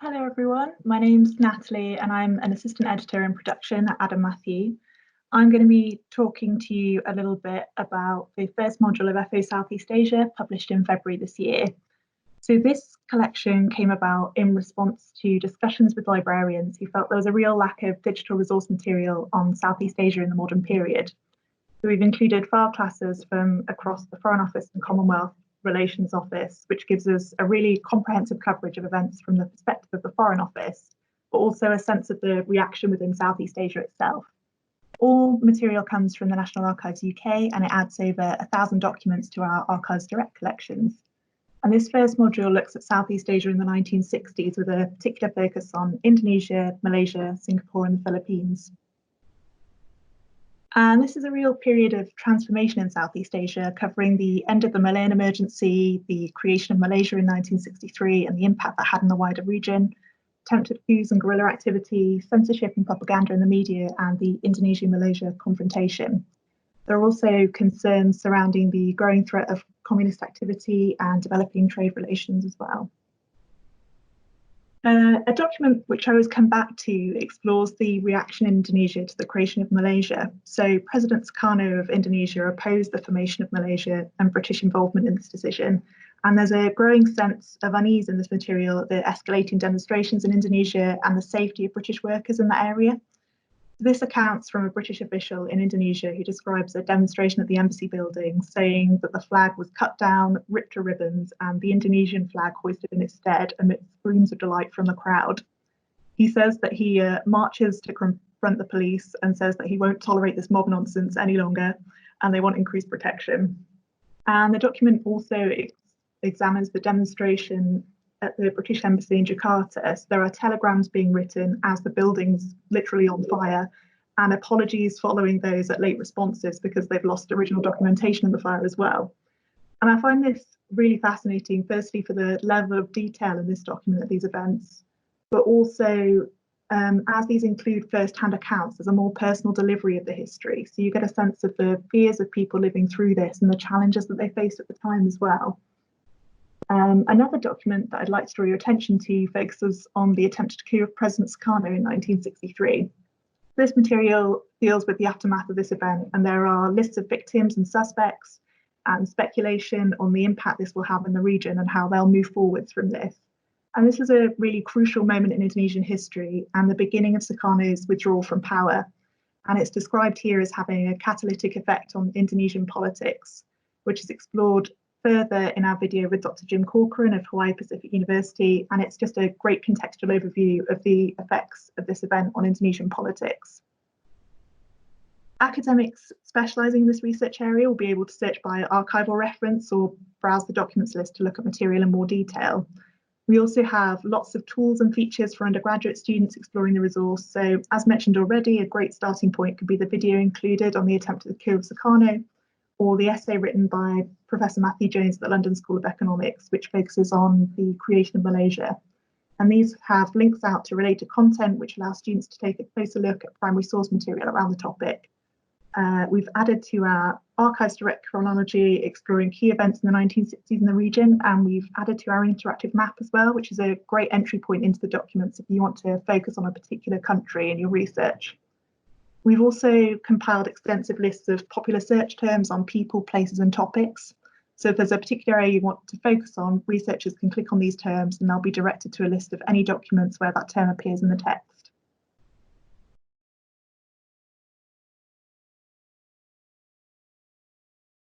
Hello everyone, my name's Natalie and I'm an assistant editor in production at Adam Matthew. I'm going to be talking to you a little bit about the first module of FO Southeast Asia published in February this year. So this collection came about in response to discussions with librarians who felt there was a real lack of digital resource material on Southeast Asia in the modern period. So we've included file classes from across the Foreign Office and Commonwealth Relations Office, which gives us a really comprehensive coverage of events from the perspective of the Foreign Office, but also a sense of the reaction within Southeast Asia itself. All material comes from the National Archives UK and it adds over 1,000 documents to our Archives Direct collections. And this first module looks at Southeast Asia in the 1960s with a particular focus on Indonesia, Malaysia, Singapore and the Philippines. And this is a real period of transformation in Southeast Asia, covering the end of the Malayan emergency, the creation of Malaysia in 1963 and the impact that had in the wider region, attempted coups and guerrilla activity, censorship and propaganda in the media, and the Indonesia-Malaysia confrontation. There are also concerns surrounding the growing threat of communist activity and developing trade relations as well. A document which I always come back to explores the reaction in Indonesia to the creation of Malaysia. So President Sukarno of Indonesia opposed the formation of Malaysia and British involvement in this decision. And there's a growing sense of unease in this material, the escalating demonstrations in Indonesia and the safety of British workers in that area. This accounts from a British official in Indonesia who describes a demonstration at the embassy building, saying that the flag was cut down, ripped to ribbons, and the Indonesian flag hoisted in its stead amidst screams of delight from the crowd. He says that he marches to confront the police and says that he won't tolerate this mob nonsense any longer, and they want increased protection. And the document also examines the demonstration at the British Embassy in Jakarta. So there are telegrams being written as the building's literally on fire, and apologies following those at late responses because they've lost original documentation of the fire as well. And I find this really fascinating, firstly for the level of detail in this document at these events, but also as these include first-hand accounts, there's a more personal delivery of the history. So you get a sense of the fears of people living through this and the challenges that they faced at the time as well. Another document that I'd like to draw your attention to focuses on the attempted coup of President Sukarno in 1963. This material deals with the aftermath of this event, and there are lists of victims and suspects and speculation on the impact this will have in the region and how they'll move forwards from this. And this is a really crucial moment in Indonesian history and the beginning of Sukarno's withdrawal from power. And it's described here as having a catalytic effect on Indonesian politics, which is explored further in our video with Dr. Jim Corcoran of Hawaii Pacific University, and it's just a great contextual overview of the effects of this event on Indonesian politics. Academics specialising in this research area will be able to search by archival reference or browse the documents list to look at material in more detail. We also have lots of tools and features for undergraduate students exploring the resource. So as mentioned already, a great starting point could be the video included on the attempted coup of Sukarno, or the essay written by Professor Matthew Jones at the London School of Economics, which focuses on the creation of Malaysia. And these have links out to related content, which allows students to take a closer look at primary source material around the topic. We've added to our Archives Direct chronology, exploring key events in the 1960s in the region, and we've added to our interactive map as well, which is a great entry point into the documents if you want to focus on a particular country in your research. We've also compiled extensive lists of popular search terms on people, places and topics. So if there's a particular area you want to focus on, researchers can click on these terms and they'll be directed to a list of any documents where that term appears in the text.